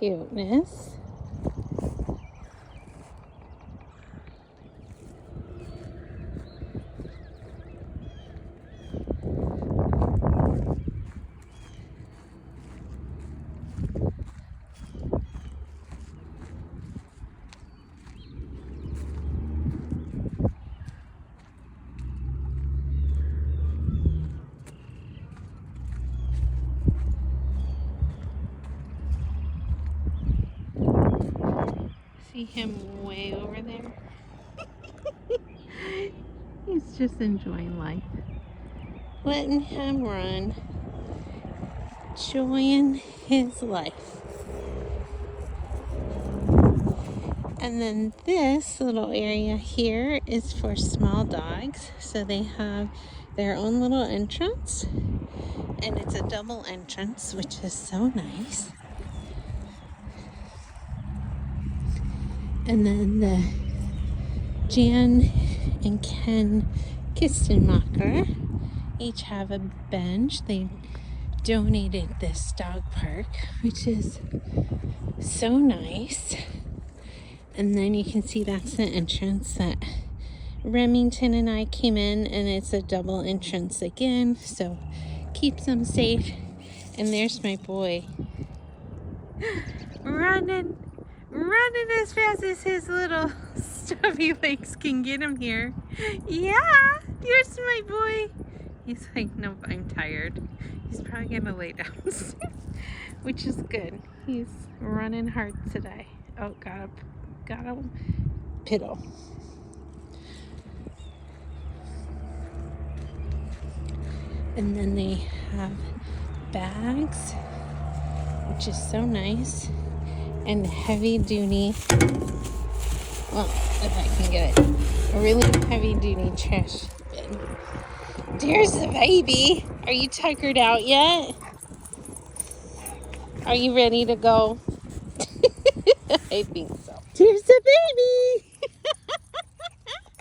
cuteness. See him way over there? He's just enjoying life. Letting him run. Enjoying his life. And then this little area here is for small dogs. So they have their own little entrance. And it's a double entrance, which is so nice. And then the Jan and Ken Kistenmacher each have a bench. They donated this dog park, which is so nice. And then you can see that's the entrance that Remington and I came in, and it's a double entrance again, so keeps them safe. And there's my boy running as fast as his little stubby legs can get him here. Yeah, here's my boy. He's like, nope, I'm tired. He's probably gonna lay down soon, which is good. He's running hard today. Oh, got a piddle. And then they have bags, which is so nice, and heavy duty, well, if I can get it, a really heavy duty trash bin. There's the baby. Are you tuckered out yet? Are you ready to go? I think so. There's the baby.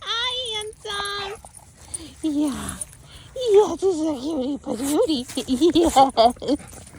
Hi, handsome. Yeah. Yes, this is a cutie patootie. Yes.